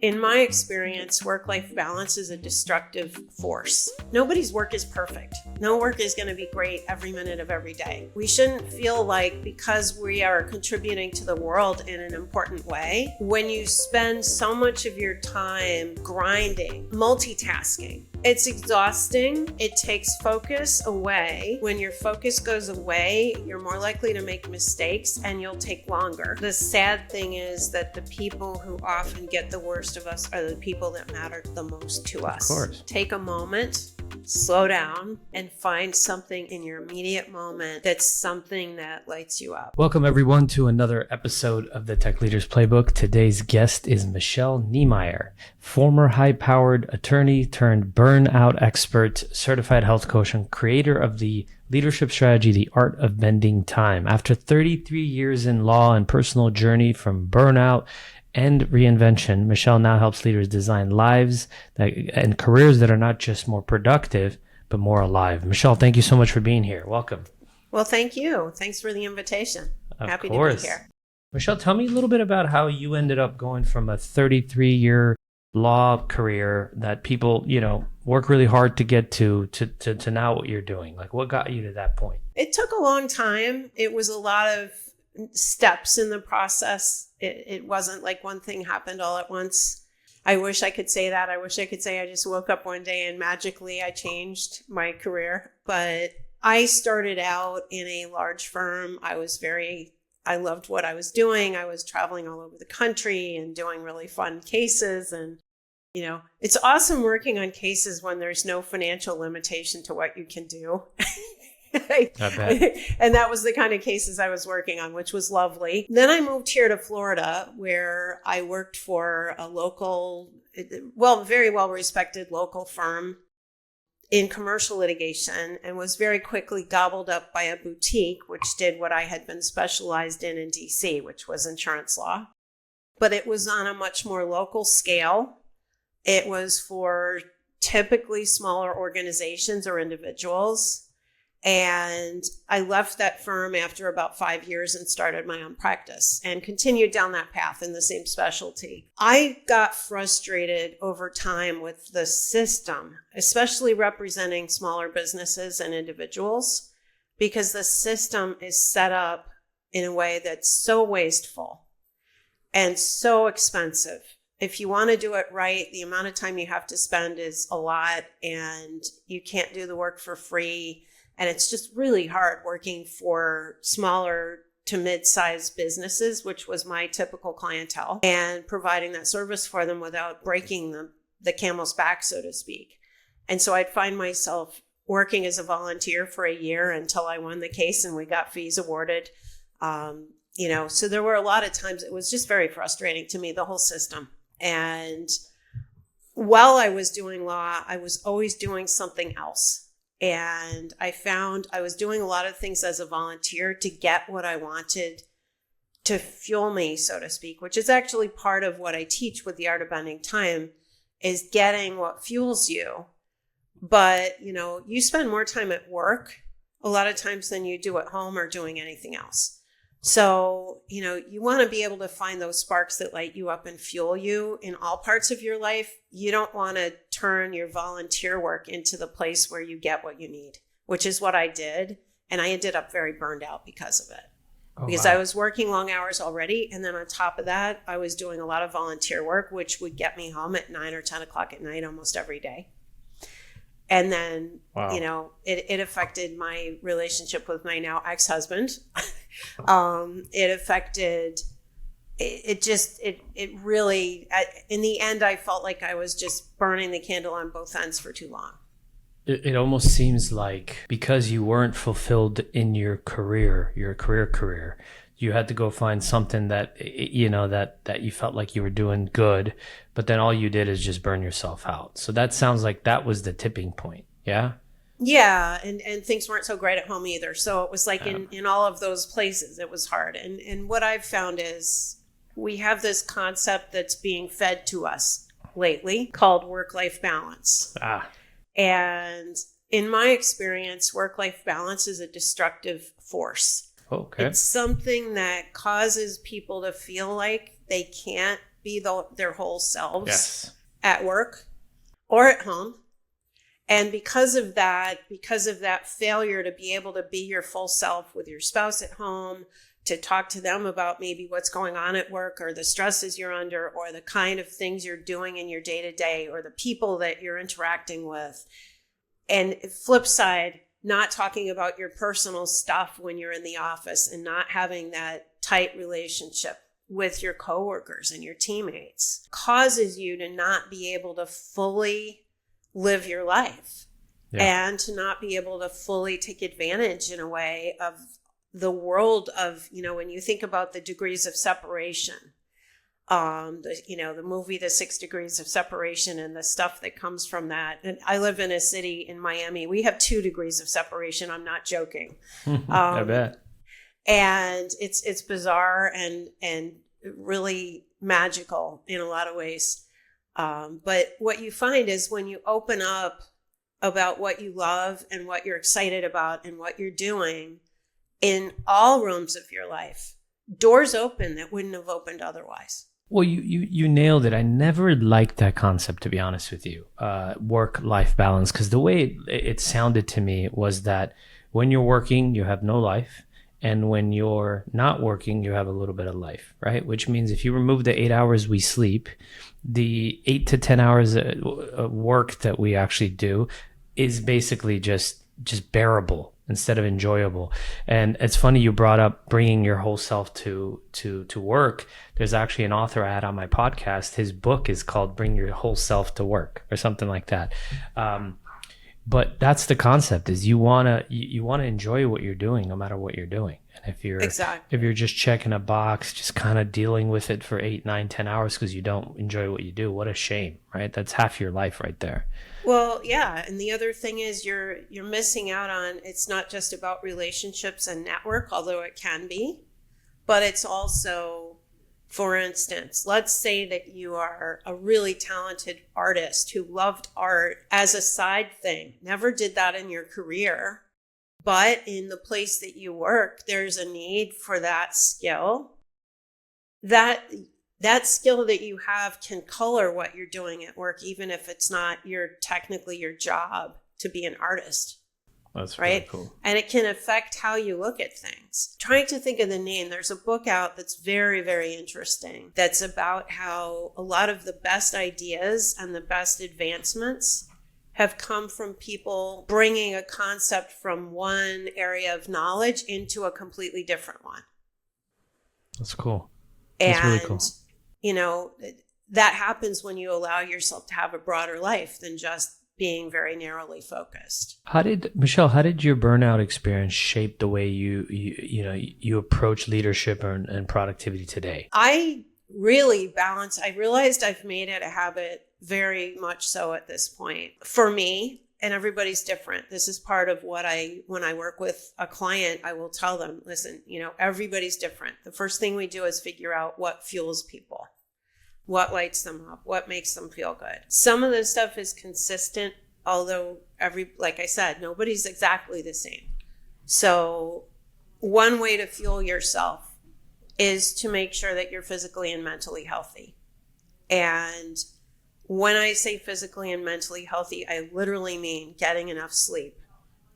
In my experience, work-life balance is a destructive force. Nobody's work is perfect. No work is going to be great every minute of every day. We shouldn't feel like because we are contributing to the world in an important way, when you spend so much of your time grinding, multitasking, it's exhausting. It takes focus away. When your focus goes away, you're more likely to make mistakes and you'll take longer. The sad thing is that the people who often get the worst of us are the people that matter the most to us. Of course. Take a moment, slow down, and find something in your immediate moment that's something that lights you up. Welcome everyone to another episode of the Tech Leaders Playbook. Today's guest is Michelle Niemeyer, former high-powered attorney turned burnout expert, certified health coach, and creator of the leadership strategy, The Art of Bending Time. After 33 years in law and personal journey from burnout and reinvention, Michelle now helps leaders design lives and careers that are not just more productive, but more alive. Michelle, thank you so much for being here. Welcome. Well, thank you. Thanks for the invitation. Happy to be here. Michelle, tell me a little bit about how you ended up going from a 33-year law career that people, work really hard to get to now what you're doing. Like, what got you to that point? It took a long time. It was a lot of steps in the process. It wasn't like one thing happened all at once. I wish I could say that. I wish I could say I just woke up one day and magically I changed my career. But I started out in a large firm. I loved what I was doing. I was traveling all over the country and doing really fun cases. And, it's awesome working on cases when there's no financial limitation to what you can do. I bet. And that was the kind of cases I was working on, which was lovely. Then I moved here to Florida, where I worked for a very well-respected local firm in commercial litigation, and was very quickly gobbled up by a boutique, which did what I had been specialized in DC, which was insurance law. But it was on a much more local scale. It was for typically smaller organizations or individuals. And I left that firm after about 5 years and started my own practice and continued down that path in the same specialty. I got frustrated over time with the system, especially representing smaller businesses and individuals, because the system is set up in a way that's so wasteful and so expensive. If you want to do it right, the amount of time you have to spend is a lot, and you can't do the work for free. And it's just really hard working for smaller to mid-sized businesses, which was my typical clientele, and providing that service for them without breaking the camel's back, so to speak. And so I'd find myself working as a volunteer for a year until I won the case and we got fees awarded. So there were a lot of times it was just very frustrating to me, the whole system. And while I was doing law, I was always doing something else. And I found I was doing a lot of things as a volunteer to get what I wanted to fuel me, so to speak, which is actually part of what I teach with the Art of Bending Time, is getting what fuels you. But, you spend more time at work a lot of times than you do at home or doing anything else. So, you want to be able to find those sparks that light you up and fuel you in all parts of your life. You don't want to turn your volunteer work into the place where you get what you need, which is what I did. And I ended up very burned out because of it. Because I was working long hours already. And then on top of that, I was doing a lot of volunteer work, which would get me home at 9 or 10 o'clock at night almost every day. And then, it affected my relationship with my now ex-husband. It really, in the end, I felt like I was just burning the candle on both ends for too long. It almost seems like because you weren't fulfilled in your career, you had to go find something that, that you felt like you were doing good, but then all you did is just burn yourself out. So that sounds like that was the tipping point. Yeah. Yeah. And things weren't so great at home either. So it was like in all of those places, it was hard. And what I've found is we have this concept that's being fed to us lately called work-life balance. And in my experience, work-life balance is a destructive force. Okay. It's something that causes people to feel like they can't be their whole selves Yes. at work or at home. And because of that failure to be able to be your full self with your spouse at home, to talk to them about maybe what's going on at work or the stresses you're under or the kind of things you're doing in your day-to-day or the people that you're interacting with. And flip side, not talking about your personal stuff when you're in the office and not having that tight relationship with your coworkers and your teammates causes you to not be able to fully live your life and to not be able to fully take advantage in a way of the world of, when you think about the degrees of separation, the movie, The 6 Degrees of Separation and the stuff that comes from that. And I live in a city in Miami. We have 2 degrees of separation. I'm not joking. I bet. And it's bizarre and really magical in a lot of ways. But what you find is when you open up about what you love and what you're excited about and what you're doing in all realms of your life, doors open that wouldn't have opened otherwise. Well, you nailed it. I never liked that concept, to be honest with you, work-life balance, because the way it sounded to me was that when you're working, you have no life. And when you're not working, you have a little bit of life, right? Which means if you remove the 8 hours we sleep, the 8 to 10 hours of work that we actually do is basically just bearable instead of enjoyable. And it's funny you brought up bringing your whole self to work. There's actually an author I had on my podcast. His book is called Bring Your Whole Self to Work or something like that. But that's the concept, is you want to enjoy what you're doing no matter what you're doing. And if you're just checking a box, just kind of dealing with it for 8, 9, 10 hours because you don't enjoy what you do, what a shame, right? That's half your life right there. Well, yeah. And the other thing is you're missing out on, it's not just about relationships and network, although it can be, but it's also, for instance, let's say that you are a really talented artist who loved art as a side thing, never did that in your career, but in the place that you work, there's a need for that skill. That skill that you have can color what you're doing at work, even if it's not technically your job to be an artist. That's right. Really cool. And it can affect how you look at things. Trying to think of the name, there's a book out that's very, very interesting. That's about how a lot of the best ideas and the best advancements have come from people bringing a concept from one area of knowledge into a completely different one. That's cool. That's really cool. That happens when you allow yourself to have a broader life than just being very narrowly focused. Michelle, how did your burnout experience shape the way you approach leadership and productivity today? I really balance. I realized I've made it a habit very much so at this point. For me, and everybody's different. This is part of when I work with a client, I will tell them, listen, everybody's different. The first thing we do is figure out what fuels people. What lights them up? What makes them feel good? Some of the stuff is consistent, although like I said, nobody's exactly the same. So one way to fuel yourself is to make sure that you're physically and mentally healthy. And when I say physically and mentally healthy, I literally mean getting enough sleep,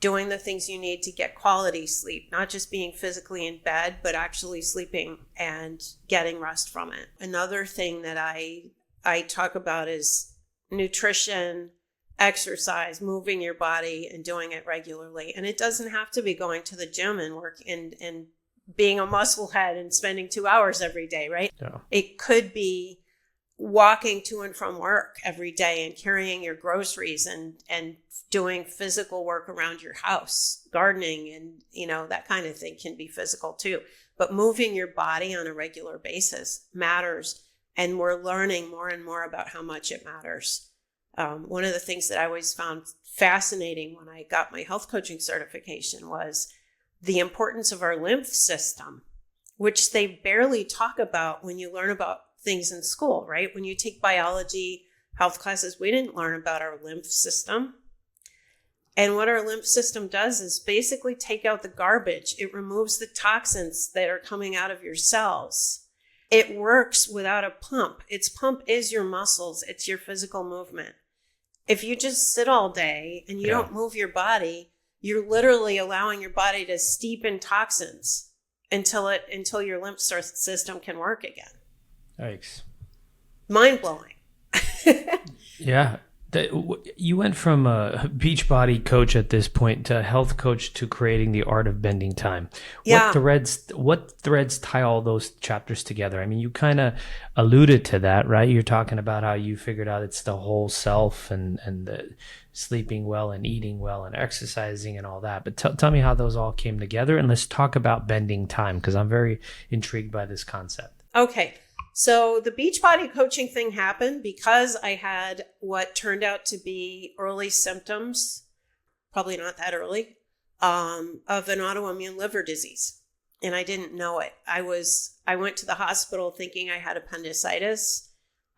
doing the things you need to get quality sleep, not just being physically in bed, but actually sleeping and getting rest from it. Another thing that I talk about is nutrition, exercise, moving your body and doing it regularly. And it doesn't have to be going to the gym and work and being a muscle head and spending 2 hours every day, right? Yeah. It could be walking to and from work every day and carrying your groceries and doing physical work around your house, gardening and, that kind of thing can be physical too. But moving your body on a regular basis matters. And we're learning more and more about how much it matters. One of the things that I always found fascinating when I got my health coaching certification was the importance of our lymph system, which they barely talk about when you learn about things in school, right? When you take biology health classes, we didn't learn about our lymph system. And what our lymph system does is basically take out the garbage. It removes the toxins that are coming out of your cells. it works without a pump. Its pump is your muscles. It's your physical movement. If you just sit all day and you don't move your body, you're literally allowing your body to steep in toxins until your lymph system can work again. Yikes. Mind-blowing. Yeah. You went from a Beachbody coach at this point to a health coach to creating the art of bending time. Yeah. What threads tie all those chapters together? I mean, you kind of alluded to that, right? You're talking about how you figured out it's the whole self and the sleeping well and eating well and exercising and all that. But tell me how those all came together, and let's talk about bending time, because I'm very intrigued by this concept. Okay. So the Beachbody coaching thing happened because I had what turned out to be early symptoms, probably not that early, of an autoimmune liver disease. And I didn't know it. I went to the hospital thinking I had appendicitis.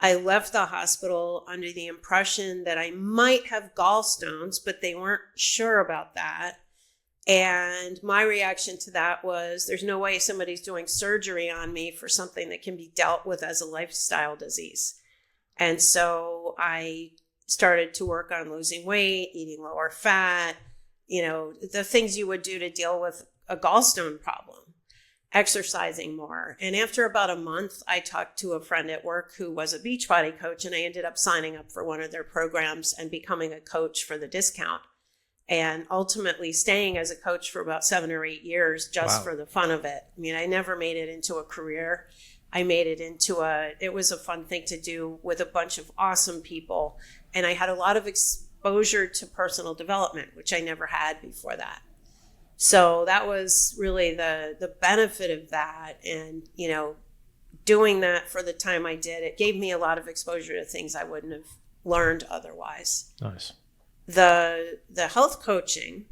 I left the hospital under the impression that I might have gallstones, but they weren't sure about that. And my reaction to that was, there's no way somebody's doing surgery on me for something that can be dealt with as a lifestyle disease. And so I started to work on losing weight, eating lower fat, the things you would do to deal with a gallstone problem, exercising more. And after about a month, I talked to a friend at work who was a Beachbody coach, and I ended up signing up for one of their programs and becoming a coach for the discount. And ultimately staying as a coach for about 7 or 8 years just for the fun of it. I mean, I never made it into a career. I made it into it was a fun thing to do with a bunch of awesome people. And I had a lot of exposure to personal development, which I never had before that. So that was really the benefit of that. And, doing that for the time I did, it gave me a lot of exposure to things I wouldn't have learned otherwise. Nice. The health coaching,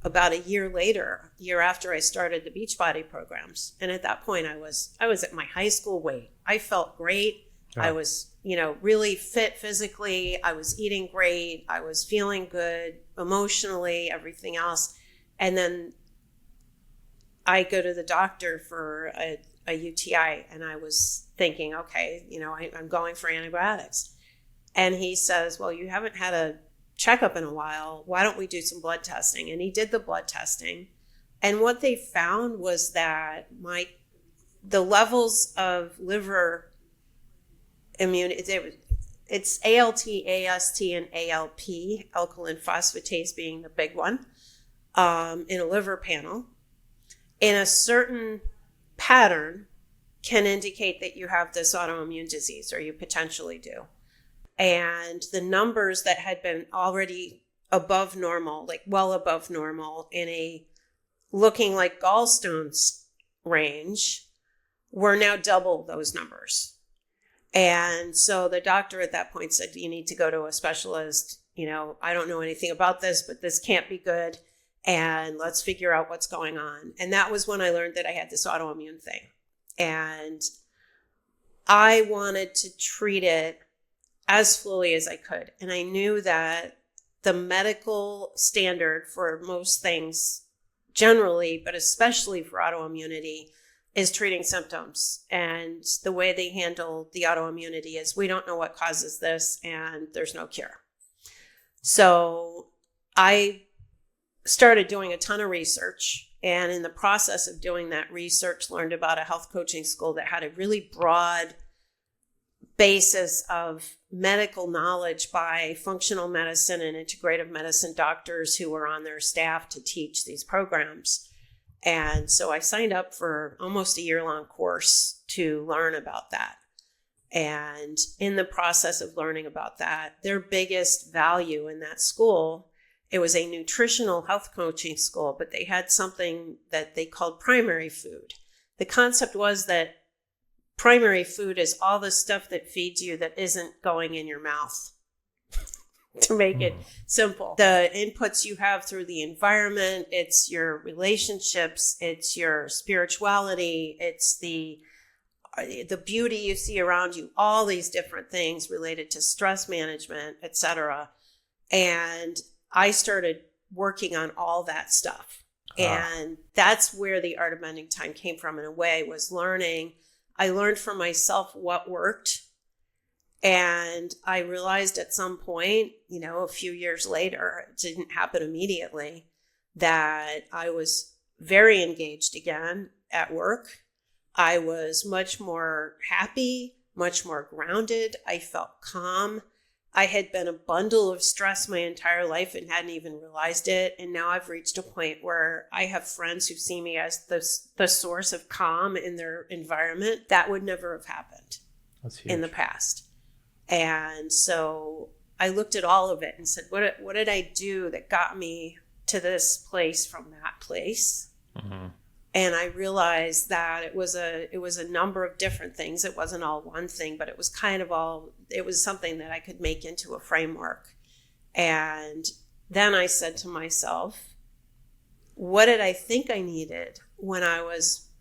about a year after I started the Beachbody programs. And at that point I was at my high school weight. I felt great. Oh. I was, really fit physically. I was eating great. I was feeling good emotionally, everything else. And then I go to the doctor for a UTI, and I was thinking, okay, I'm going for antibiotics. And he says, well, you haven't had a checkup in a while. Why don't we do some blood testing? And he did the blood testing. And what they found was that the levels of liver immunity, it's ALT, AST, and ALP, alkaline phosphatase being the big one, in a liver panel, in a certain pattern can indicate that you have this autoimmune disease, or you potentially do. And the numbers that had been already above normal, like well above normal in a looking like gallstones range, were now double those numbers. And so the doctor at that point said, you need to go to a specialist. I don't know anything about this, but this can't be good. And let's figure out what's going on. And that was when I learned that I had this autoimmune thing. And I wanted to treat it as fully as I could. And I knew that the medical standard for most things generally, but especially for autoimmunity, is treating symptoms. And the way they handle the autoimmunity is, we don't know what causes this and there's no cure. So I started doing a ton of research. And in the process of doing that research, learned about a health coaching school that had a really broad basis of medical knowledge by functional medicine and integrative medicine doctors who were on their staff to teach these programs. And so I signed up for almost a year-long course to learn about that. And in the process of learning about that, their biggest value in that school, it was a nutritional health coaching school, but they had something that they called primary food. The concept was that primary food is all the stuff that feeds you that isn't going in your mouth, to make it simple. The inputs you have through the environment, it's your relationships, it's your spirituality, it's the beauty you see around you, all these different things related to stress management, etc. And I started working on all that stuff. And that's where the art of bending time came from, in a way, was learning. I learned for myself what worked. And I realized at some point, a few years later, it didn't happen immediately, that I was very engaged again at work. I was much more happy, much more grounded. I felt calm. I had been a bundle of stress my entire life and hadn't even realized it. And now I've reached a point where I have friends who see me as the source of calm in their environment. That would never have happened in the past. And so I looked at all of it and said, what did I do that got me to this place from that place? Mm-hmm. And I realized that it was a number of different things. It wasn't all one thing, but it was it was something that I could make into a framework. And then I said to myself, what did I think I needed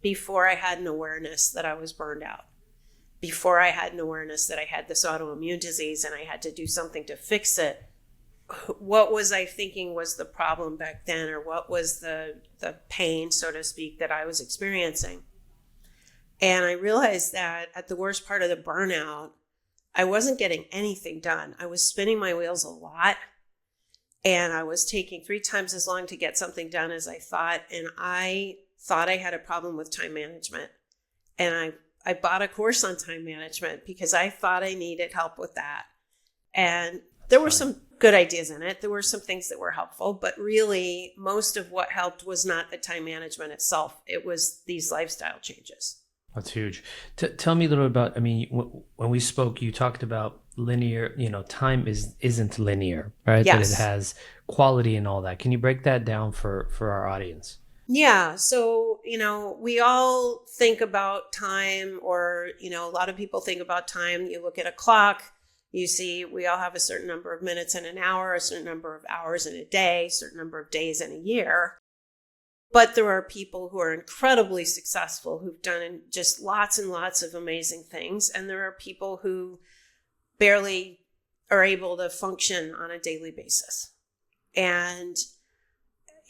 before I had an awareness that I was burned out? Before I had an awareness that I had this autoimmune disease and I had to do something to fix it? What was I thinking was the problem back then, or what was the pain, so to speak, that I was experiencing? And I realized that at the worst part of the burnout, I wasn't getting anything done. I was spinning my wheels a lot, and I was taking 3 times as long to get something done as I thought. And I thought I had a problem with time management. And I bought a course on time management because I thought I needed help with that. And there were some good ideas in it. There were some things that were helpful, but really most of what helped was not the time management itself. It was these lifestyle changes. That's huge. Tell me a little about, when we spoke, you talked about linear, time isn't linear, right? Yes. That it has quality and all that. Can you break that down for our audience? Yeah. So, we all think about time, or, a lot of people think about time. You look at a clock, you see we all have a certain number of minutes in an hour, a certain number of hours in a day, a certain number of days in a year. But there are people who are incredibly successful, who've done just lots and lots of amazing things. And there are people who barely are able to function on a daily basis. And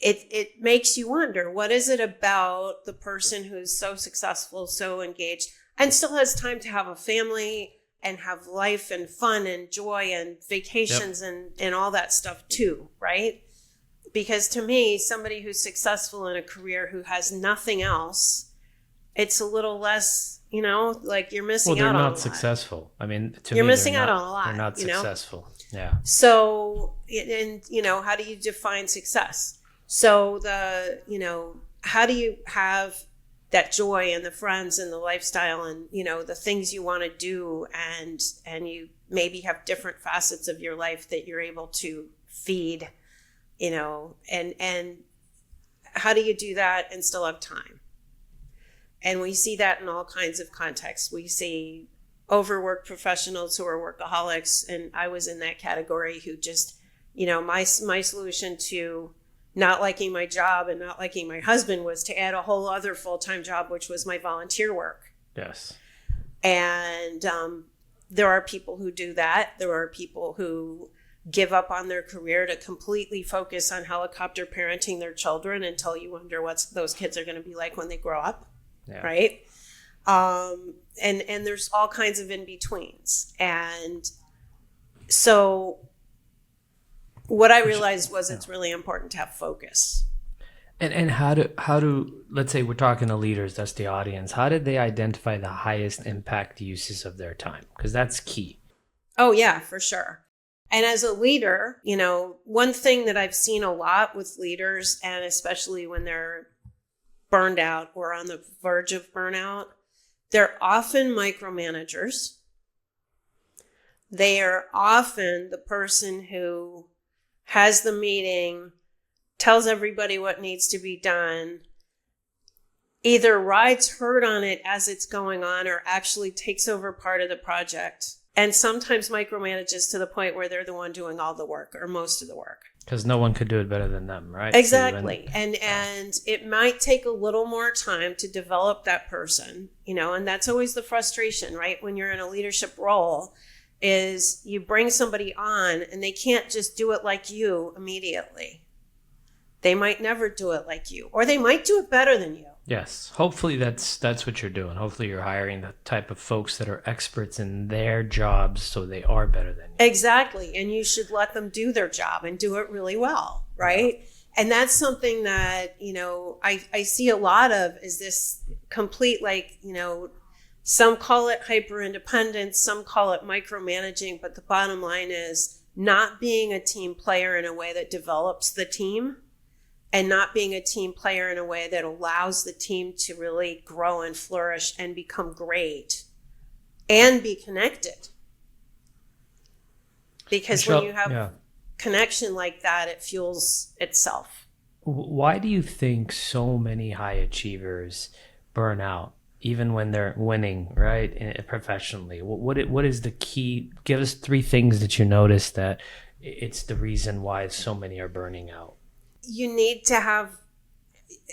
it makes you wonder, what is it about the person who's so successful, so engaged, and still has time to have a family and have life and fun and joy and vacations, yep, and all that stuff too, right? Because to me, somebody who's successful in a career who has nothing else, it's a little less, like you're missing out on a lot. They're not successful. You're missing out on a lot. They're not successful. Yeah. So, and how do you define success? So how do you have that joy and the friends and the lifestyle and, the things you want to do, and you maybe have different facets of your life that you're able to feed, and how do you do that and still have time? And we see that in all kinds of contexts. We see overworked professionals who are workaholics, and I was in that category, who just, my solution to not liking my job and not liking my husband was to add a whole other full-time job, which was my volunteer work. Yes. And there are people who do that. There are people who give up on their career to completely focus on helicopter parenting their children until you wonder what those kids are going to be like when they grow up. Yeah. Right? And there's all kinds of in-betweens. And so what I realized was it's really important to have focus. And how do let's say we're talking to leaders, that's the audience. How did they identify the highest impact uses of their time? Because that's key. Oh yeah, for sure. And as a leader, one thing that I've seen a lot with leaders, and especially when they're burned out or on the verge of burnout, they're often micromanagers. They are often the person who has the meeting, tells everybody what needs to be done, either rides herd on it as it's going on, or actually takes over part of the project, and sometimes micromanages to the point where they're the one doing all the work or most of the work. Because no one could do it better than them, right? Exactly. And it might take a little more time to develop that person, and that's always the frustration, right? When you're in a leadership role, is you bring somebody on and they can't just do it like you immediately. They might never do it like you, or they might do it better than you. Yes. Hopefully that's what you're doing. Hopefully you're hiring the type of folks that are experts in their jobs so they are better than you. Exactly. And you should let them do their job and do it really well, right? Yeah. And that's something that, I see a lot of is this complete, some call it hyper independence, some call it micromanaging, but the bottom line is not being a team player in a way that develops the team, and not being a team player in a way that allows the team to really grow and flourish and become great and be connected. Because Michelle, when you have connection like that, it fuels itself. Why do you think so many high achievers burn out, even when they're winning, right, professionally? What is the key? Give us 3 things that you notice that it's the reason why so many are burning out. You need to have,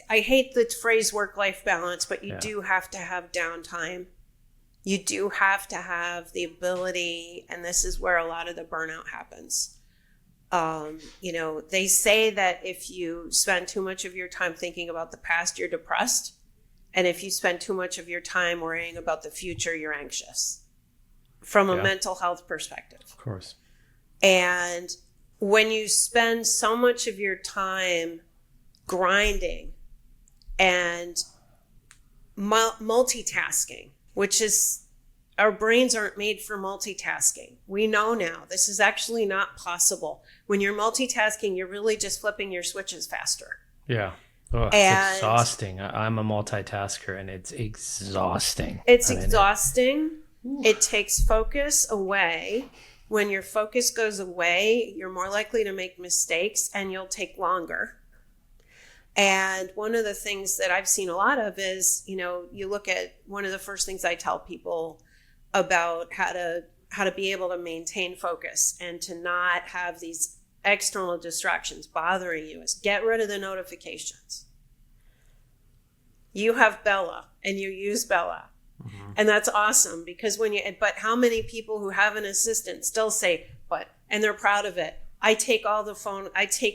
I hate the phrase work-life balance, but you do have to have downtime. You do have to have the ability, and this is where a lot of the burnout happens. They say that if you spend too much of your time thinking about the past, you're depressed. And if you spend too much of your time worrying about the future, you're anxious from a mental health perspective. Of course. And when you spend so much of your time grinding and multitasking, which is, our brains aren't made for multitasking. We know now this is actually not possible. When you're multitasking, you're really just flipping your switches faster. Yeah. Oh, it's exhausting. I'm a multitasker and it's exhausting. It's exhausting. It takes focus away. When your focus goes away, you're more likely to make mistakes and you'll take longer. And one of the things that I've seen a lot of is, you look at one of the first things I tell people about how to be able to maintain focus and to not have these external distractions bothering you is get rid of the notifications. You have Bella and you use Bella. Mm-hmm. And that's awesome because but how many people who have an assistant still say, and they're proud of it. I take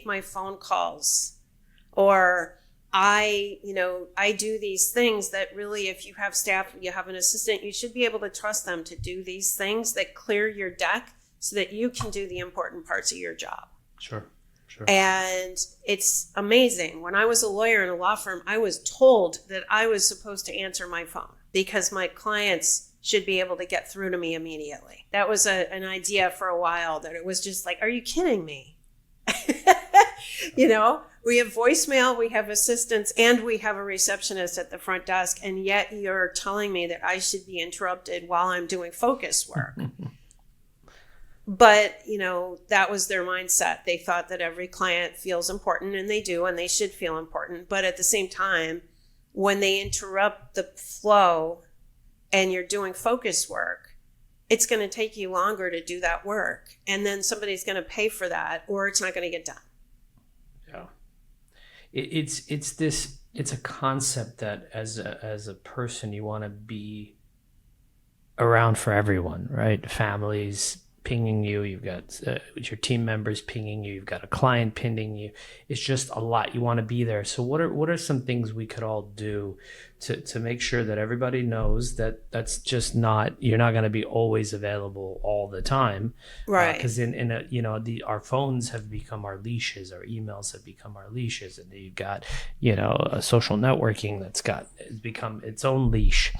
my phone calls, or I do these things that really, if you have staff, you have an assistant, you should be able to trust them to do these things that clear your deck so that you can do the important parts of your job. Sure. And it's amazing. When I was a lawyer in a law firm, I was told that I was supposed to answer my phone because my clients should be able to get through to me immediately. That was an idea for a while that it was just like, are you kidding me? We have voicemail, we have assistants, and we have a receptionist at the front desk. And yet you're telling me that I should be interrupted while I'm doing focus work. But, that was their mindset. They thought that every client feels important, and they do, and they should feel important. But at the same time, when they interrupt the flow and you're doing focus work, it's going to take you longer to do that work. And then somebody's going to pay for that, or it's not going to get done. Yeah. It's a concept that as a person, you want to be around for everyone, right? Families pinging you, you've got your team members pinging you, you've got a client pinging you. It's just a lot. You want to be there. So what are some things we could all do to make sure that everybody knows that that's just not, you're not going to be always available all the time, right? Because our phones have become our leashes, our emails have become our leashes, and you've got a social networking that's become its own leash.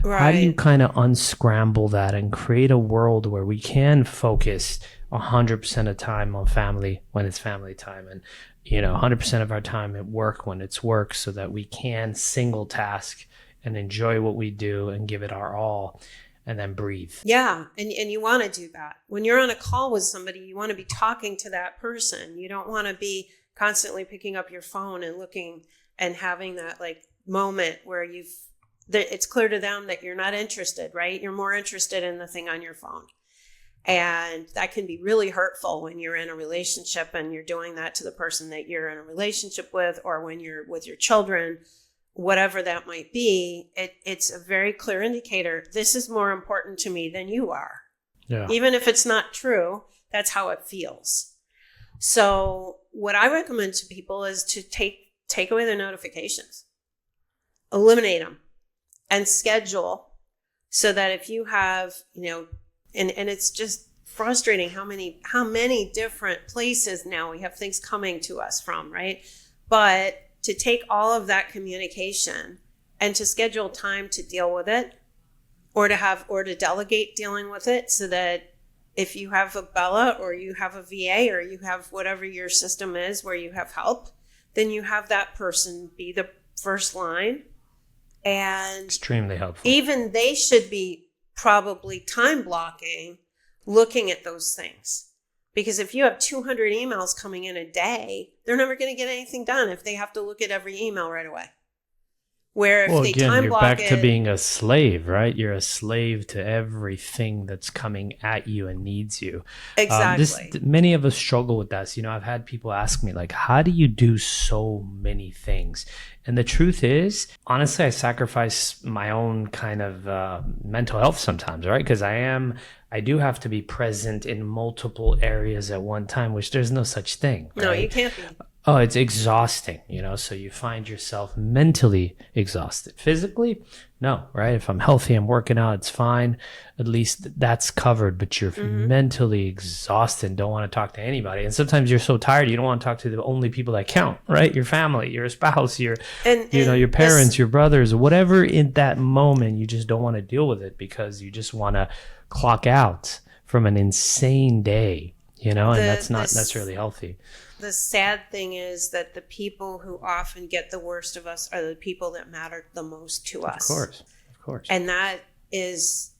Right. How do you kind of unscramble that and create a world where we can focus 100% of time on family when it's family time, and 100% of our time at work when it's work, so that we can single task and enjoy what we do and give it our all and then breathe? Yeah. And you want to do that. When you're on a call with somebody, you want to be talking to that person. You don't want to be constantly picking up your phone and looking and having that moment where it's clear to them that you're not interested, right? You're more interested in the thing on your phone. And that can be really hurtful when you're in a relationship and you're doing that to the person that you're in a relationship with, or when you're with your children, whatever that might be. It's a very clear indicator. This is more important to me than you are. Yeah. Even if it's not true, that's how it feels. So what I recommend to people is to take away the notifications. eliminate them and schedule so that if you have, and it's just frustrating how many different places now we have things coming to us from, right? But to take all of that communication and to schedule time to deal with it, or to delegate dealing with it, so that if you have a Bella or you have a VA or you have whatever your system is where you have help, then you have that person be the first line. And extremely helpful. Even they should be probably time blocking, looking at those things. Because if you have 200 emails coming in a day, they're never going to get anything done if they have to look at every email right away. Where if they time you're block back it, to being a slave, right? You're a slave to everything that's coming at you and needs you. Exactly. Many of us struggle with that. I've had people ask me, like, how do you do so many things? And the truth is, honestly, I sacrifice my own kind of mental health sometimes, right? Because I do have to be present in multiple areas at one time, which there's no such thing. Right? No, you can't be. Oh, it's exhausting, so you find yourself mentally exhausted. Physically, no, right? If I'm healthy, I'm working out, it's fine. At least that's covered, but you're mentally exhausted and don't want to talk to anybody. And sometimes you're so tired, you don't want to talk to the only people that count, right? Your family, your spouse, your parents, your brothers, whatever in that moment, you just don't want to deal with it because you just want to clock out from an insane day, and that's not necessarily healthy. The sad thing is that the people who often get the worst of us are the people that matter the most to us. Of course. And that is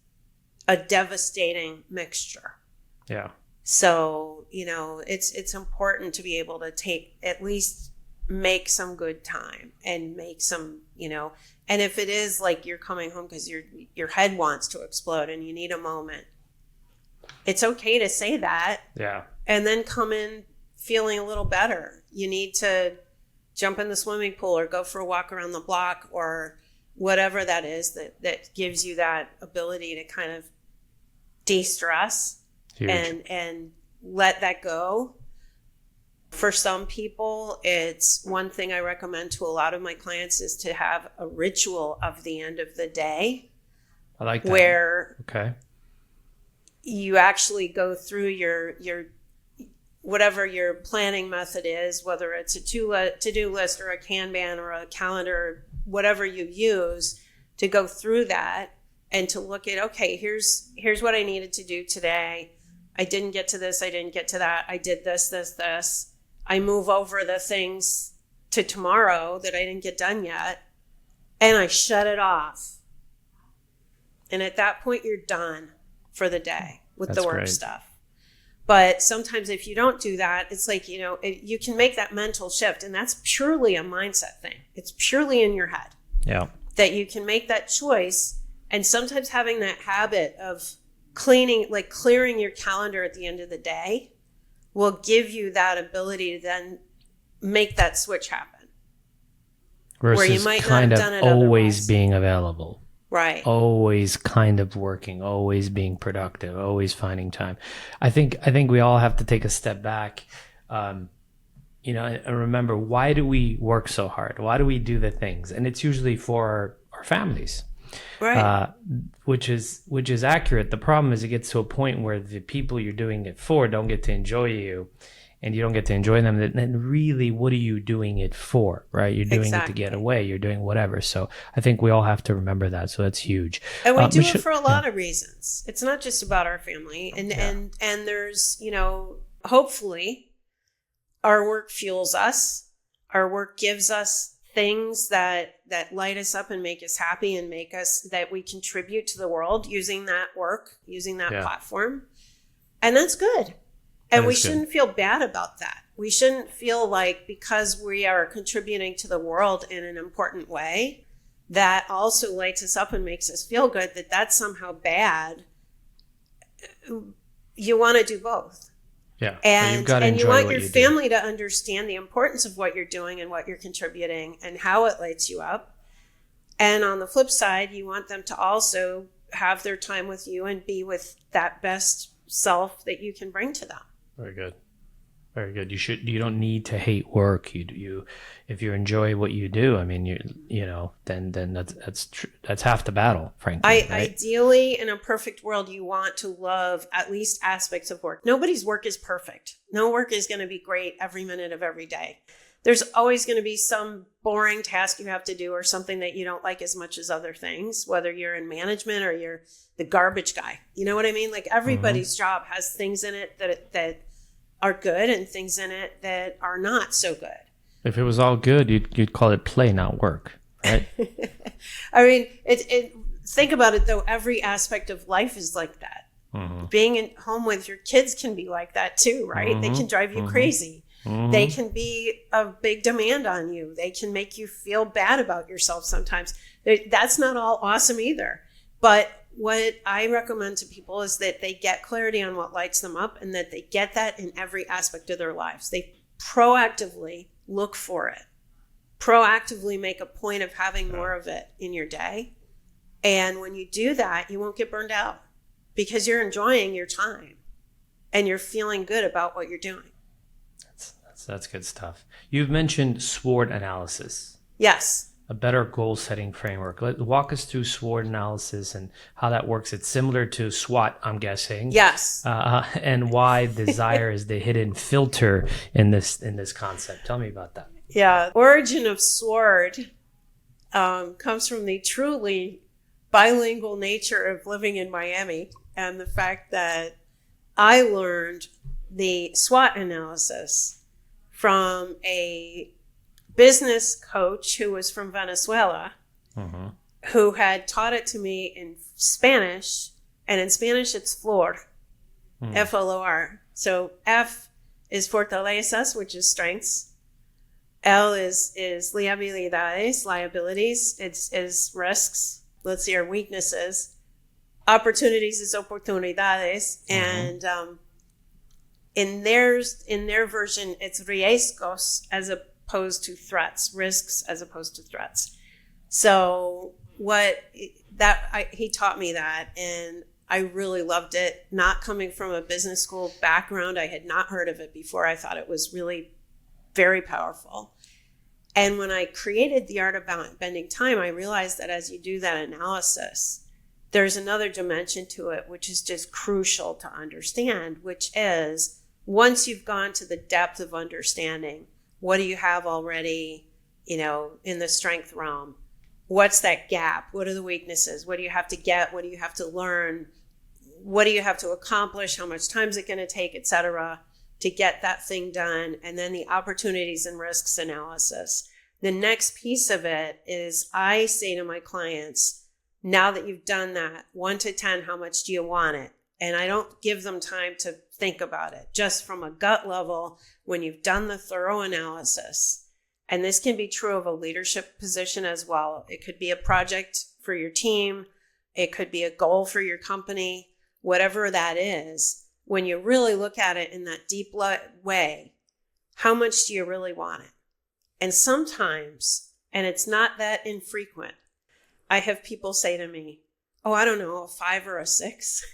a devastating mixture. Yeah. So, it's important to be able to at least make some good time and make some, and if it is like you're coming home because your head wants to explode and you need a moment, it's okay to say that. Yeah. And then come in feeling a little better. You need to jump in the swimming pool or go for a walk around the block or whatever that is that gives you that ability to kind of de-stress and let that go. For some people, it's one thing I recommend to a lot of my clients is to have a ritual of the end of the day. I like that. Where you actually go through your whatever your planning method is, whether it's a to-do list or a Kanban or a calendar, whatever you use, to go through that and to look at, okay, here's what I needed to do today. I didn't get to this. I didn't get to that. I did this. I move over the things to tomorrow that I didn't get done yet, and I shut it off. And at that point, you're done for the day with the work stuff. But sometimes if you don't do that, it's like, you can make that mental shift, and that's purely a mindset thing. It's purely in your head. Yeah. That you can make that choice. And sometimes having that habit of clearing your calendar at the end of the day will give you that ability to then make that switch happen. Versus where you might kind not of have done it always otherwise. Being available. Right. Always kind of working, always being productive, always finding time. I think we all have to take a step back, and remember, why do we work so hard? Why do we do the things? And it's usually for our families. Right. Which is accurate. The problem is it gets to a point where the people you're doing it for don't get to enjoy you, and you don't get to enjoy them. Then really, what are you doing it for, right? You're doing it to get away. You're doing whatever. So I think we all have to remember that. So that's huge. And we do it for a lot of reasons. It's not just about our family. And there's, hopefully our work fuels us. Our work gives us things that light us up and make us happy and make us, that we contribute to the world using that work, using that platform. And that's good. And we shouldn't feel bad about that. We shouldn't feel like because we are contributing to the world in an important way that also lights us up and makes us feel good, that that's somehow bad. You want to do both. Yeah. And you want your family to understand the importance of what you're doing and what you're contributing and how it lights you up. And on the flip side, you want them to also have their time with you and be with that best self that you can bring to them. Very good. Very good. You don't need to hate work. If you enjoy what you do, I mean, then that's half the battle, frankly. Right? Ideally, in a perfect world, you want to love at least aspects of work. Nobody's work is perfect. No work is going to be great every minute of every day. There's always going to be some boring task you have to do or something that you don't like as much as other things, whether you're in management or you're the garbage guy. You know what I mean? Like everybody's job has things in it that are good and things in it that are not so good. If it was all good, you'd call it play, not work, right? I mean, think about it though. Every aspect of life is like that. Being at home with your kids can be like that too, right? They can drive you crazy. They can be a big demand on you. They can make you feel bad about yourself sometimes. That's not all awesome either. But what I recommend to people is that they get clarity on what lights them up and that they get that in every aspect of their lives. They proactively look for it. Proactively make a point of having more of it in your day. And when you do that, you won't get burned out because you're enjoying your time and you're feeling good about what you're doing. That's good stuff. You've mentioned SWOT analysis. Yes. A better goal-setting framework. Walk us through SWOT analysis and how that works. It's similar to SWOT, I'm guessing. Yes. And why desire is the hidden filter in this concept. Tell me about that. Yeah. Origin of SWOT comes from the truly bilingual nature of living in Miami and the fact that I learned the SWOT analysis from a business coach who was from Venezuela, who had taught it to me in Spanish. And in Spanish, it's flor, F-L-O-R. So F is fortalezas, which is strengths. L is liabilidades, liabilities. It's is risks. Let's see, our weaknesses. Opportunities is oportunidades. And in their version, it's riesgos as opposed to threats, risks as opposed to threats. So he taught me that, and I really loved it. Not coming from a business school background, I had not heard of it before. I thought it was really very powerful. And when I created The Art of Bending Time, I realized that as you do that analysis, there's another dimension to it, which is just crucial to understand, which is once you've gone to the depth of understanding, what do you have already, in the strength realm? What's that gap? What are the weaknesses? What do you have to get? What do you have to learn? What do you have to accomplish? How much time is it going to take, et cetera, to get that thing done? And then the opportunities and risks analysis. The next piece of it is I say to my clients, now that you've done that, 1 to 10, how much do you want it? And I don't give them time to think about it. Just from a gut level, when you've done the thorough analysis, and this can be true of a leadership position as well. It could be a project for your team. It could be a goal for your company, whatever that is. When you really look at it in that deep way, how much do you really want it? And sometimes, and it's not that infrequent, I have people say to me, oh, I don't know, a 5 or a 6.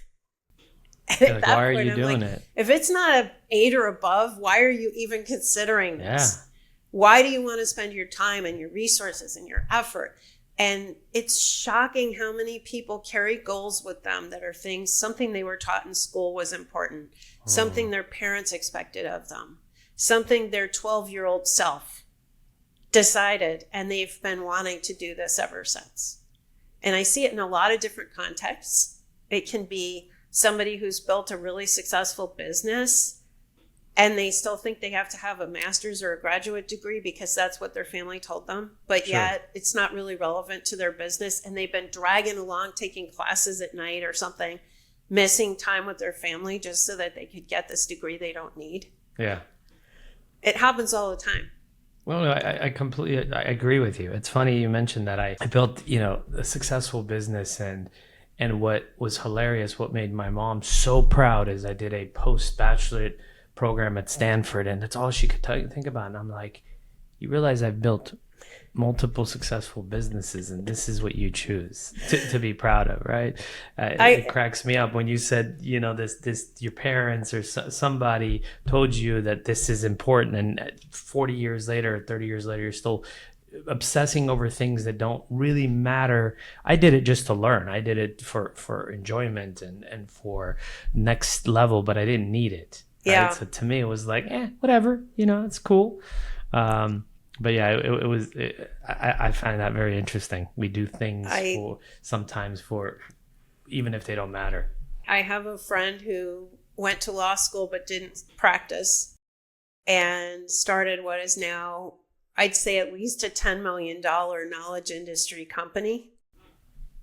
Like, why are you doing it? If it's not an 8 or above, why are you even considering this? Yeah. Why do you want to spend your time and your resources and your effort? And it's shocking how many people carry goals with them that are something they were taught in school was important, something their parents expected of them, something their 12-year-old self decided, and they've been wanting to do this ever since. And I see it in a lot of different contexts. It can be somebody who's built a really successful business and they still think they have to have a master's or a graduate degree because that's what their family told them. But yet it's not really relevant to their business. And they've been dragging along, taking classes at night or something, missing time with their family just so that they could get this degree they don't need. Yeah. It happens all the time. Well, I completely agree with you. It's funny you mentioned that I built, a successful business and what was hilarious, what made my mom so proud is I did a post-bachelorate program at Stanford, and that's all she could think about. And I'm like, you realize I've built multiple successful businesses, and this is what you choose to be proud of, right? It cracks me up when you said, this your parents or somebody told you that this is important, and 40 years later, 30 years later, you're still obsessing over things that don't really matter. I did it just to learn. I did it for enjoyment and for next level, but I didn't need it. Right? Yeah. So to me, it was like, whatever, it's cool. But yeah, I find that very interesting. We do things sometimes for, even if they don't matter. I have a friend who went to law school but didn't practice and started what is now, I'd say, at least a $10 million knowledge industry company.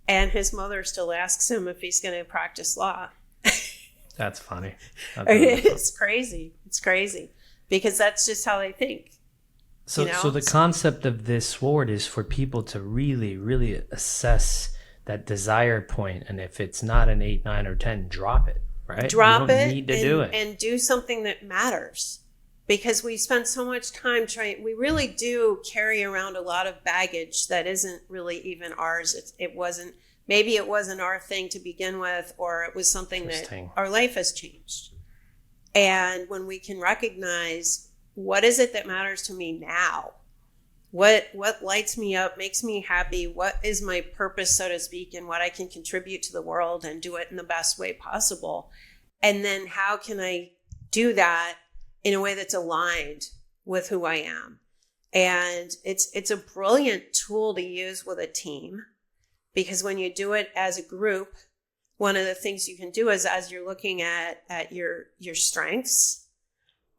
And his mother still asks him if he's going to practice law. That's funny. It's crazy. It's crazy because that's just how they think. So the concept of this sword is for people to really, really assess that desire point. And if it's not an 8, 9, or 10, drop it, right? Drop you don't it need to do it. And do something that matters. Because we spend so much time we really do carry around a lot of baggage that isn't really even ours. Maybe it wasn't our thing to begin with, or it was something that our life has changed. And when we can recognize, what is it that matters to me now? What lights me up, makes me happy? What is my purpose, so to speak, and what I can contribute to the world and do it in the best way possible? And then how can I do that in a way that's aligned with who I am? And it's a brilliant tool to use with a team, because when you do it as a group, one of the things you can do is, as you're looking at your strengths,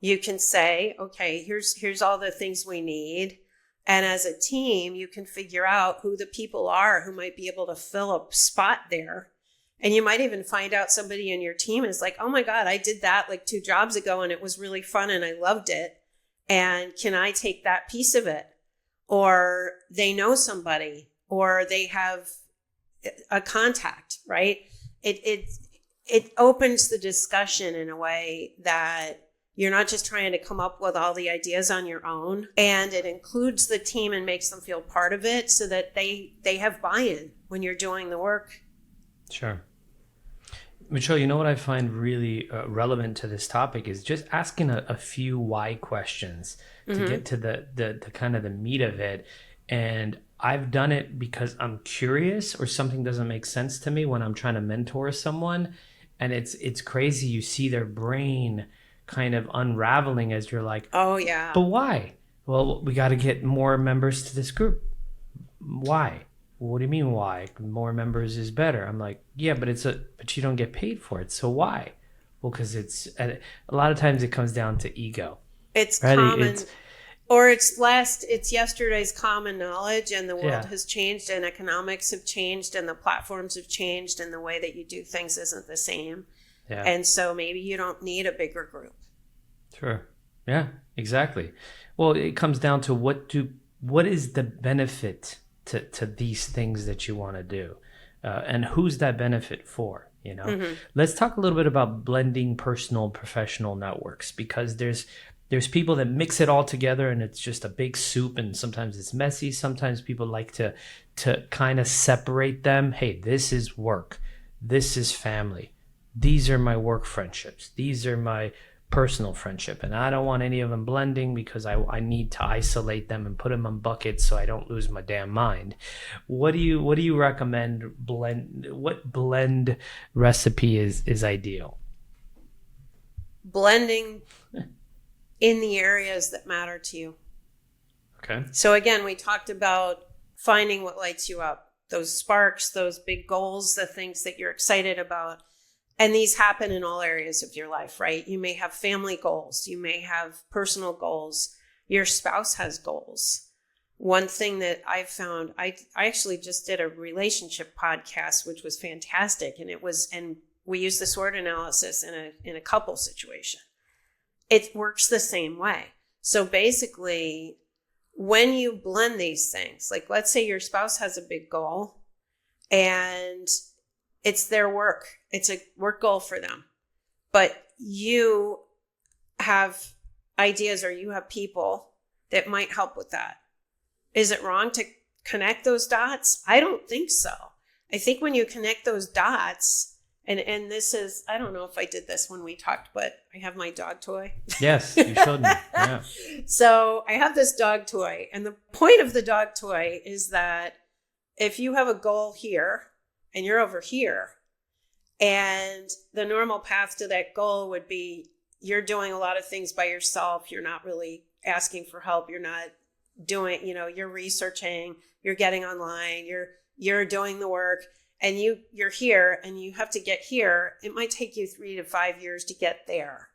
you can say, okay, here's all the things we need. And as a team, you can figure out who the people are who might be able to fill a spot there. And you might even find out somebody in your team is like, oh my God, I did that like 2 jobs ago and it was really fun and I loved it. And can I take that piece of it? Or they know somebody, or they have a contact, right? It opens the discussion in a way that you're not just trying to come up with all the ideas on your own, and it includes the team and makes them feel part of it so that they have buy-in when you're doing the work. Sure. Michelle, you know what I find really relevant to this topic is just asking a few why questions to get to the kind of the meat of it. And I've done it because I'm curious, or something doesn't make sense to me when I'm trying to mentor someone. And it's crazy. You see their brain kind of unraveling as you're like, oh yeah, but why? Well, we got to get more members to this group. Why? What do you mean why? More members is better. I'm like, yeah, but you don't get paid for it. So why? Well, because a lot of times it comes down to ego. It's right? Common, or it's yesterday's common knowledge, and the world has changed, and economics have changed, and the platforms have changed, and the way that you do things isn't the same. Yeah. And so maybe you don't need a bigger group. Sure. Yeah, exactly. Well, it comes down to what is the benefit to these things that you want to do, and who's that benefit for? Let's talk a little bit about blending personal and professional networks, because there's people that mix it all together and it's just a big soup, and sometimes it's messy. Sometimes people like to kind of separate them. Hey, this is work, this is family, these are my work friendships, these are my personal friendship, and I don't want any of them blending because I need to isolate them and put them in buckets so I don't lose my damn mind. What do you recommend what blend recipe is ideal? Blending in the areas that matter to you. Okay. So again, we talked about finding what lights you up, those sparks, those big goals, the things that you're excited about. And these happen in all areas of your life, right? You may have family goals. You may have personal goals. Your spouse has goals. One thing that I've found, I actually just did a relationship podcast, which was fantastic. And we used the SWOT analysis in a couple situation. It works the same way. So basically, when you blend these things, like let's say your spouse has a big goal and it's their work. It's a work goal for them. But you have ideas, or you have people that might help with that. Is it wrong to connect those dots? I don't think so. I think when you connect those dots, and this is, I don't know if I did this when we talked, but I have my dog toy. Yes, you showed me. Yeah. So I have this dog toy, and the point of the dog toy is that if you have a goal here and you're over here, and the normal path to that goal would be you're doing a lot of things by yourself, you're not really asking for help, you're not doing, you're researching, you're getting online, you're doing the work, and you're here and you have to get here. It might take you 3 to 5 years to get there.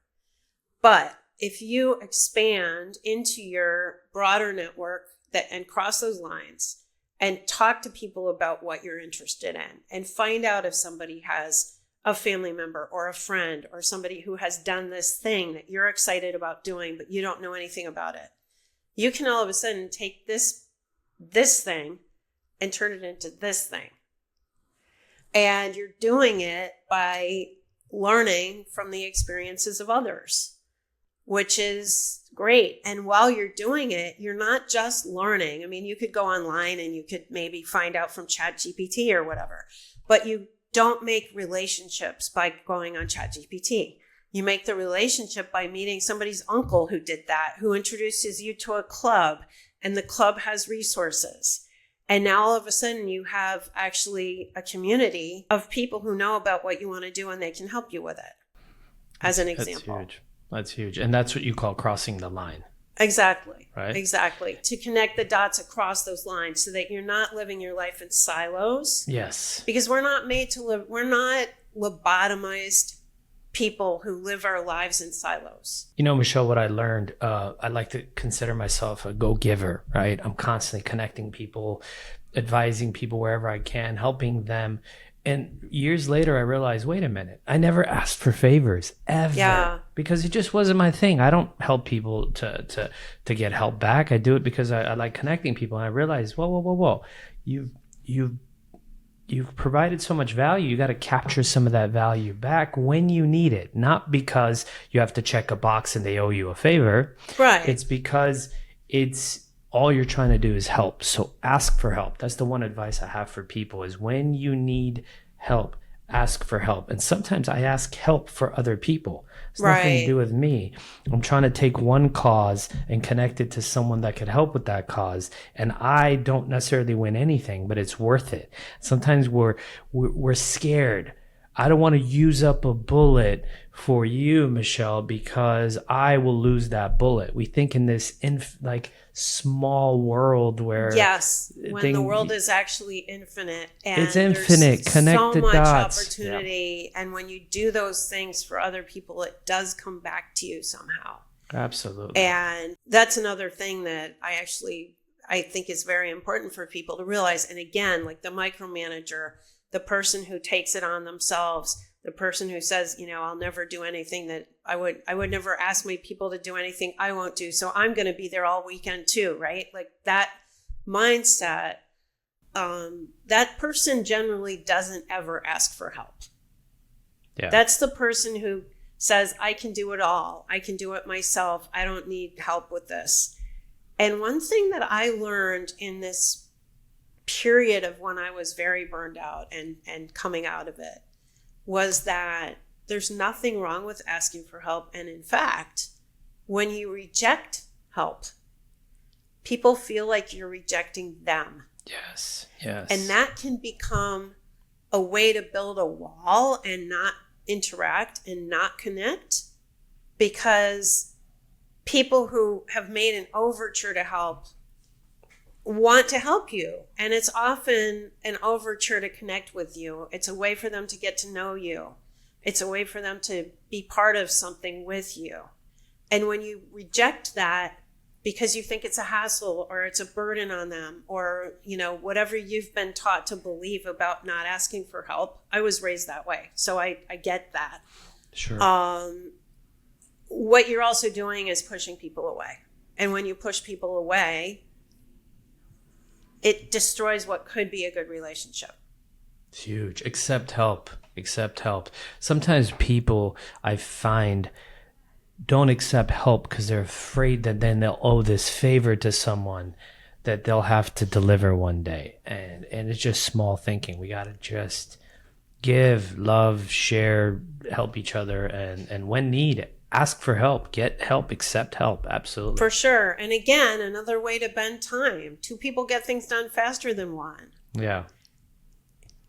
But if you expand into your broader network and cross those lines and talk to people about what you're interested in and find out if somebody has a family member or a friend or somebody who has done this thing that you're excited about doing, but you don't know anything about it, you can all of a sudden take this thing and turn it into this thing. And you're doing it by learning from the experiences of others, which is great. And while you're doing it, you're not just learning. I mean, you could go online and you could maybe find out from ChatGPT or whatever, but you don't make relationships by going on ChatGPT. You make the relationship by meeting somebody's uncle who did that, who introduces you to a club, and the club has resources. And now all of a sudden you have actually a community of people who know about what you want to do and they can help you with it, as an example. That's huge. And that's what you call crossing the line. Exactly. Right? Exactly. To connect the dots across those lines so that you're not living your life in silos. Yes. Because we're not made to live, we're not lobotomized people who live our lives in silos. Michelle, what I learned, I like to consider myself a go-giver, right? I'm constantly connecting people, advising people wherever I can, helping them. And years later, I realized, wait a minute, I never asked for favors ever, because it just wasn't my thing. I don't help people to get help back. I do it because I like connecting people. And I realized, whoa. You've provided so much value. You got to capture some of that value back when you need it, not because you have to check a box and they owe you a favor. Right. It's because it's all you're trying to do is help. So ask for help. That's the one advice I have for people is when you need help, ask for help. And sometimes I ask help for other people. It's nothing to do with me. I'm trying to take one cause and connect it to someone that could help with that cause. And I don't necessarily win anything, but it's worth it. Sometimes we're scared. I don't want to use up a bullet for you, Michelle, because I will lose that bullet. We think in this small world where when the world is actually infinite, and it's infinite. Connect so the much dots. Opportunity, and when you do those things for other people, it does come back to you somehow. Absolutely. And that's another thing that I think is very important for people to realize. And again, like the micromanager, the person who takes it on themselves, the person who says, I'll never do anything that I would never ask my people to do anything I won't do. So I'm going to be there all weekend too, right? Like that mindset, that person generally doesn't ever ask for help. Yeah. That's the person who says, I can do it all. I can do it myself. I don't need help with this. And one thing that I learned in this period of when I was very burned out and coming out of it was that there's nothing wrong with asking for help. And in fact, when you reject help, people feel like you're rejecting them. Yes. And that can become a way to build a wall and not interact and not connect, because people who have made an overture to help want to help you. And it's often an overture to connect with you. It's a way for them to get to know you. It's a way for them to be part of something with you. And when you reject that because you think it's a hassle or it's a burden on them, or, whatever you've been taught to believe about not asking for help. I was raised that way. So I get that. Sure. What you're also doing is pushing people away. And when you push people away, it destroys what could be a good relationship. It's huge. Accept help. Sometimes people, I find, don't accept help because they're afraid that then they'll owe this favor to someone. that they'll have to deliver one day. And it's just small thinking. We got to just give, love, share, help each other, and when need, ask for help, get help, accept help. Absolutely. For sure. And again, another way to bend time. 2 people get things done faster than one. Yeah.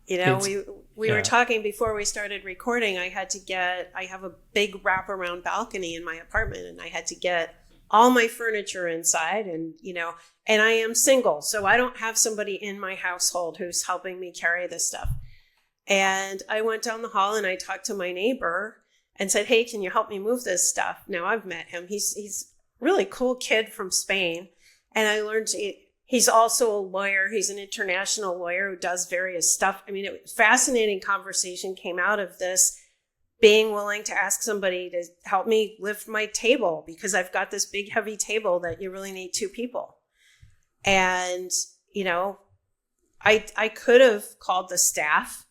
We were talking before we started recording. I have a big wraparound balcony in my apartment, and I had to get all my furniture inside, and I am single, so I don't have somebody in my household who's helping me carry this stuff. And I went down the hall and I talked to my neighbor and said, "Hey, can you help me move this stuff?" Now I've met him. He's a really cool kid from Spain. And I learned he's also a lawyer. He's an international lawyer who does various stuff. I mean, it was a fascinating conversation came out of this, being willing to ask somebody to help me lift my table because I've got this big, heavy table that you really need 2 people. And, I could have called the staff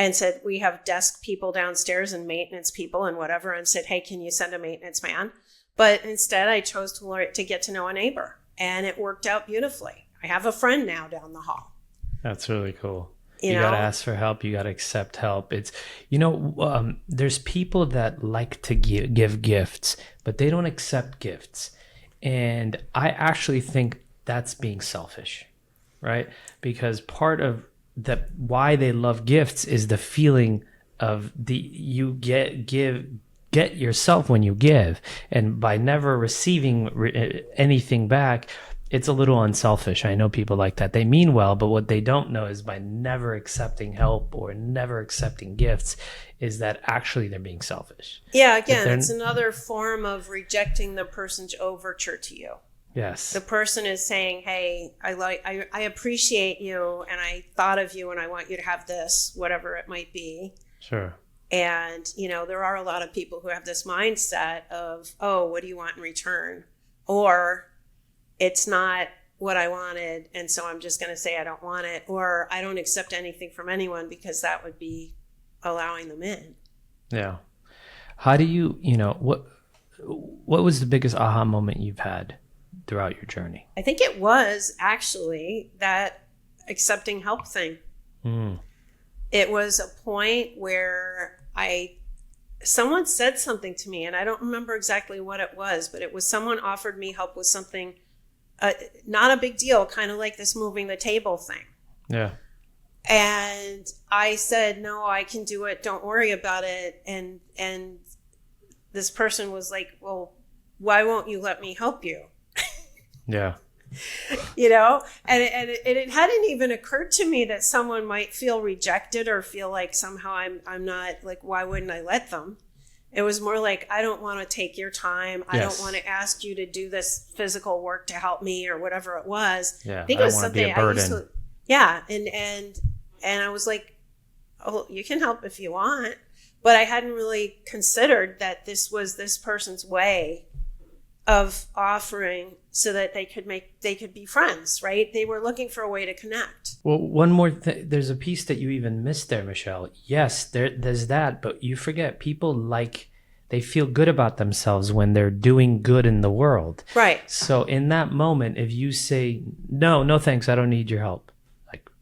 and said, we have desk people downstairs and maintenance people and whatever, and said, hey, can you send a maintenance man? But instead, I chose to get to know a neighbor, and it worked out beautifully. I have a friend now down the hall. That's really cool. You got to ask for help. You got to accept help. It's, there's people that like to give gifts, but they don't accept gifts. And I actually think that's being selfish, right? Because part of why they love gifts is the feeling of you get yourself when you give, and by never receiving anything back, it's a little unselfish. I know people like that. They mean well, but what they don't know is by never accepting help or never accepting gifts is that actually they're being selfish. Yeah, again, it's another form of rejecting the person's overture to you. Yes. The person is saying, hey, I appreciate you, and I thought of you, and I want you to have this, whatever it might be. Sure. And, there are a lot of people who have this mindset of, oh, what do you want in return? Or it's not what I wanted, and so I'm just going to say I don't want it, or I don't accept anything from anyone because that would be allowing them in. Yeah. How do you, what was the biggest aha moment you've had throughout your journey? I think it was actually that accepting help thing. Mm. It was a point where someone said something to me, and I don't remember exactly what it was, but it was someone offered me help with something, not a big deal, kind of like this moving the table thing. Yeah. And I said, no, I can do it. Don't worry about it. And this person was like, well, why won't you let me help you? Yeah. And it hadn't even occurred to me that someone might feel rejected or feel like somehow I'm not, like, why wouldn't I let them? It was more like, I don't want to take your time. Yes. I don't want to ask you to do this physical work to help me or whatever it was. Yeah, I think it was something I used to. Yeah, and I was like, oh, you can help if you want, but I hadn't really considered that this was this person's way of offering so that they could be friends, right? They were looking for a way to connect. Well, one more thing, there's a piece that you even missed there, Michelle. Yes, there's that, but you forget people they feel good about themselves when they're doing good in the world. Right. So in that moment, if you say, no thanks, I don't need your help.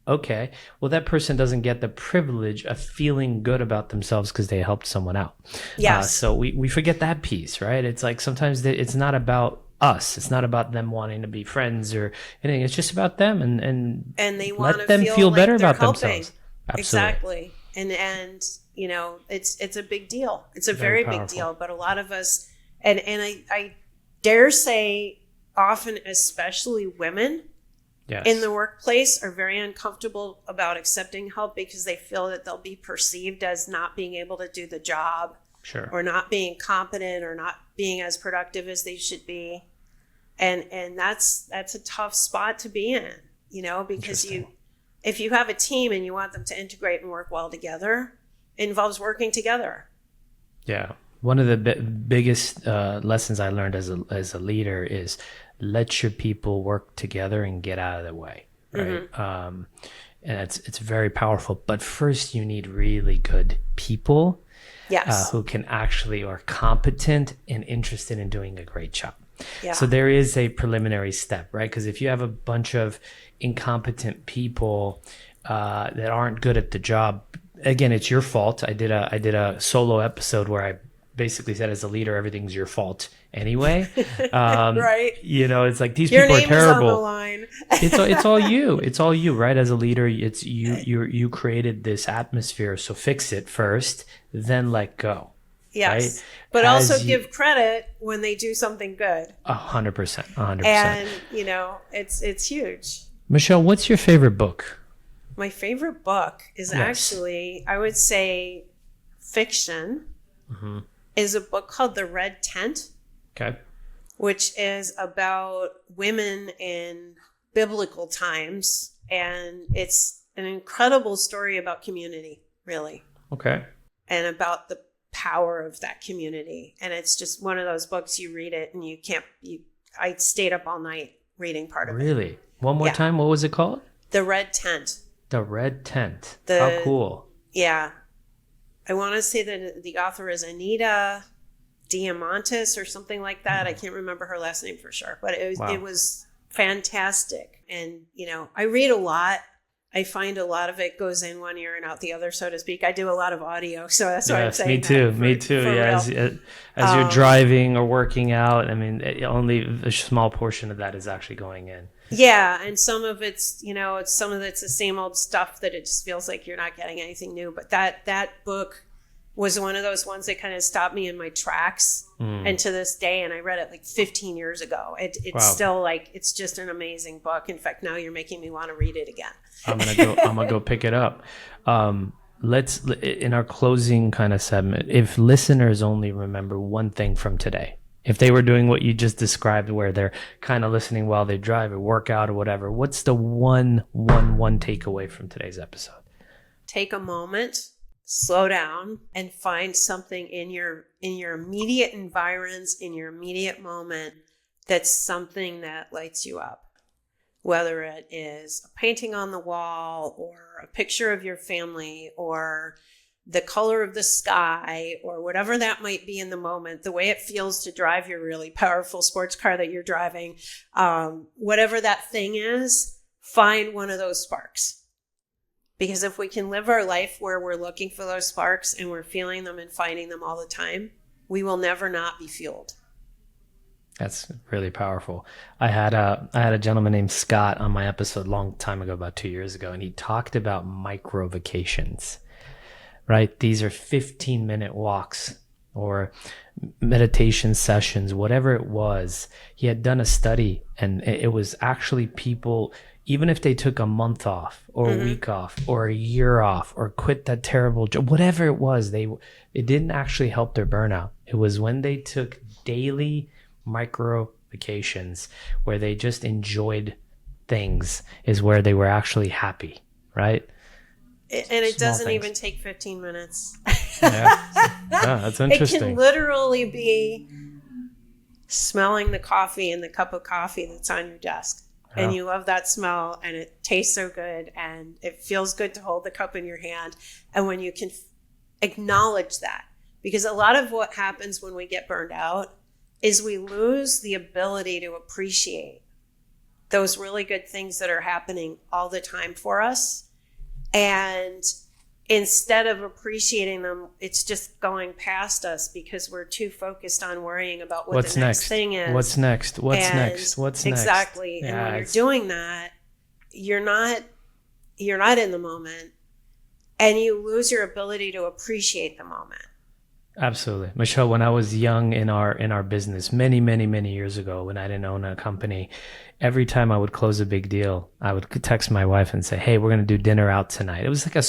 Okay, well, that person doesn't get the privilege of feeling good about themselves because they helped someone out. Yes. So we forget that piece, right? It's like sometimes it's not about us. It's not about them wanting to be friends or anything. It's just about them and they want let them feel better about themselves. Absolutely. Exactly. And it's a big deal. It's a very big deal. But a lot of us, and I dare say often, especially women, yes, in the workplace, are very uncomfortable about accepting help because they feel that they'll be perceived as not being able to do the job. Sure. Or not being competent or not being as productive as they should be. And that's a tough spot to be in, because if you have a team and you want them to integrate and work well together, it involves working together. Yeah. One of the biggest lessons I learned as a leader is let your people work together and get out of the way, right? Mm-hmm. And it's very powerful. But first, you need really good people, yes, who can actually are competent and interested in doing a great job. Yeah. So there is a preliminary step, right? Because if you have a bunch of incompetent people that aren't good at the job, again, it's your fault. I did a solo episode where I basically said, as a leader, everything's your fault anyway. Right. It's like these Your people are name is on the terrible. line. It's all you. It's all you, right? As a leader, it's you created this atmosphere. So fix it first, then let go. Yes. Right? But also give credit when they do something good. 100%. 100%. And, it's huge. Michelle, what's your favorite book? My favorite book is actually, I would say, fiction. Mm-hmm. Is a book called The Red Tent. Okay. Which is about women in biblical times. And it's an incredible story about community, really. Okay. And about the power of that community. And it's just one of those books, you read it and I stayed up all night reading part of it. Really? One more time, what was it called? The Red Tent. The Red Tent. How cool. Yeah. I want to say that the author is Anita Diamantis or something like that. I can't remember her last name for sure, but it was fantastic. And, I read a lot. I find a lot of it goes in one ear and out the other, so to speak. I do a lot of audio, so that's why I'm saying me too. Yeah, as you're driving or working out, only a small portion of that is actually going in. Yeah, and some of it's, some of it's the same old stuff that it just feels like you're not getting anything new. But that book was one of those ones that kind of stopped me in my tracks. And to this day, and I read it like 15 years ago. It's still it's just an amazing book. In fact, now you're making me want to read it again. I'm gonna go pick it up. Let's, in our closing kind of segment, if listeners only remember one thing from today, if they were doing what you just described, where they're kind of listening while they drive or work out or whatever, what's the one takeaway from today's episode? Take a moment, slow down, and find something in your immediate environs, in your immediate moment, that's something that lights you up. Whether it is a painting on the wall or a picture of your family or the color of the sky or whatever that might be in the moment, the way it feels to drive your really powerful sports car that you're driving, whatever that thing is, find one of those sparks. Because if we can live our life where we're looking for those sparks and we're feeling them and finding them all the time, we will never not be fueled. That's really powerful. I had a gentleman named Scott on my episode a long time ago, about 2 years ago, and he talked about micro vacations, right? These are 15-minute walks or meditation sessions, whatever it was. He had done a study, and it was actually people, even if they took a month off or a week off or a year off or quit that terrible job, whatever it was, it didn't actually help their burnout. It was when they took daily micro vacations where they just enjoyed things is where they were actually happy, right? And it doesn't even take 15 minutes. Yeah, that's interesting. It can literally be smelling the coffee in the cup of coffee that's on your desk. Yeah. And you love that smell and it tastes so good and it feels good to hold the cup in your hand. And when you can acknowledge that, because a lot of what happens when we get burned out is we lose the ability to appreciate those really good things that are happening all the time for us. And instead of appreciating them, it's just going past us because we're too focused on worrying about what the next thing is. What's next? What's next? Exactly. Yeah, and when you're doing that, you're not in the moment and you lose your ability to appreciate the moment. Absolutely. Michelle, when I was young in our business, many, many, many years ago, when I didn't own a company, every time I would close a big deal, I would text my wife and say, hey, we're going to do dinner out tonight. It was like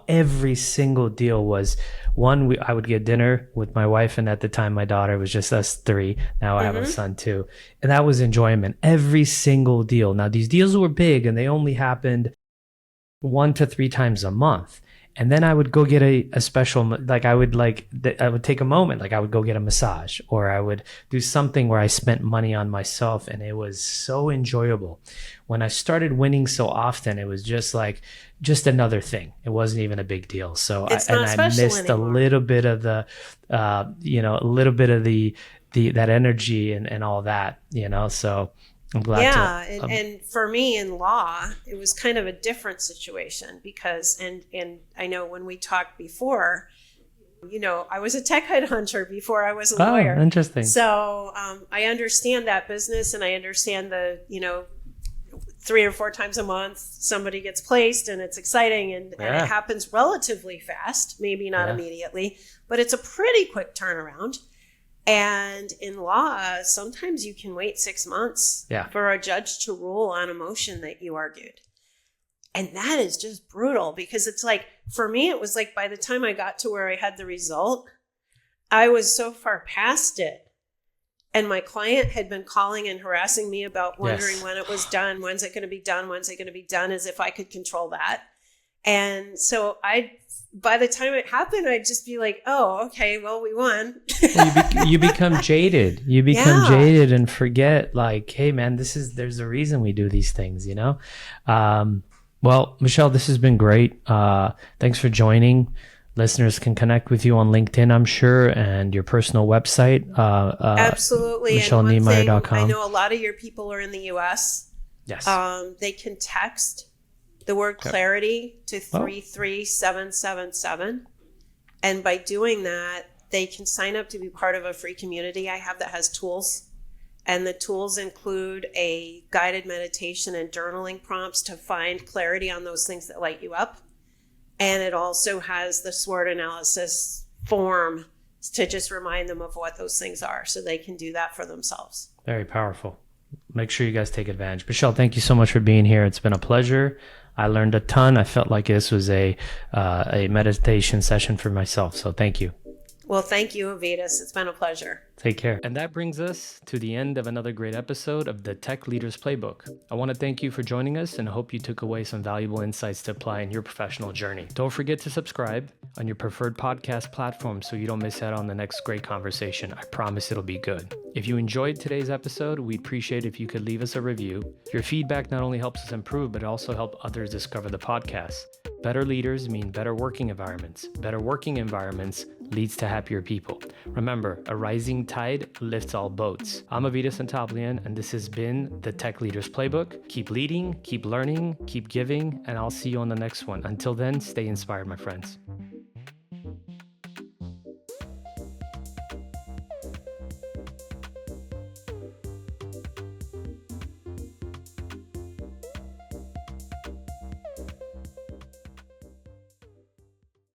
every single deal was one, I would get dinner with my wife. And at the time, my daughter was just us three. Now I have a son too. And that was enjoyment. Every single deal. Now these deals were big and they only happened 1 to 3 times a month. And then I would go get a special, I would take a moment, I would go get a massage or I would do something where I spent money on myself. And it was so enjoyable. When I started winning so often, it was just another thing. It wasn't even a big deal. So I missed anymore. a little bit of the that energy and all that, so I'm glad and for me in law, it was kind of a different situation because, and I know when we talked before, I was a tech headhunter before I was a lawyer. Interesting. So I understand that business, and I understand the, 3 or 4 times a month, somebody gets placed and it's exciting and it happens relatively fast, maybe not immediately, but it's a pretty quick turnaround. And in law, sometimes you can wait 6 months for a judge to rule on a motion that you argued. And that is just brutal because it's like, for me, it was like by the time I got to where I had the result, I was so far past it. And my client had been calling and harassing me about wondering when it was done. When's it going to be done? When's it going to be done? As if I could control that. And so by the time it happened, I'd just be like, oh, okay, well, we won. You become jaded. You become jaded and forget like, hey man, there's a reason we do these things, Well, Michelle, this has been great. Thanks for joining. Listeners can connect with you on LinkedIn, I'm sure, and your personal website. Absolutely. MichelleNiemeyer.com. I know a lot of your people are in the U.S. Yes. They can text the word clarity to 33777. And by doing that, they can sign up to be part of a free community I have that has tools. And the tools include a guided meditation and journaling prompts to find clarity on those things that light you up. And it also has the SWOT analysis form to just remind them of what those things are so they can do that for themselves. Very powerful. Make sure you guys take advantage. Michelle, thank you so much for being here. It's been a pleasure. I learned a ton. I felt like this was a meditation session for myself. So thank you. Well, thank you, Avetis. It's been a pleasure. Take care. And that brings us to the end of another great episode of the Tech Leaders Playbook. I want to thank you for joining us and hope you took away some valuable insights to apply in your professional journey. Don't forget to subscribe on your preferred podcast platform so you don't miss out on the next great conversation. I promise it'll be good. If you enjoyed today's episode, we'd appreciate if you could leave us a review. Your feedback not only helps us improve, but it also helps others discover the podcast. Better leaders mean better working environments. Better working environments leads to happier people. Remember, a rising tide lifts all boats. I'm Avetis Antaplyan, and this has been the Tech Leaders Playbook. Keep leading, keep learning, keep giving, and I'll see you on the next one. Until then, stay inspired, my friends.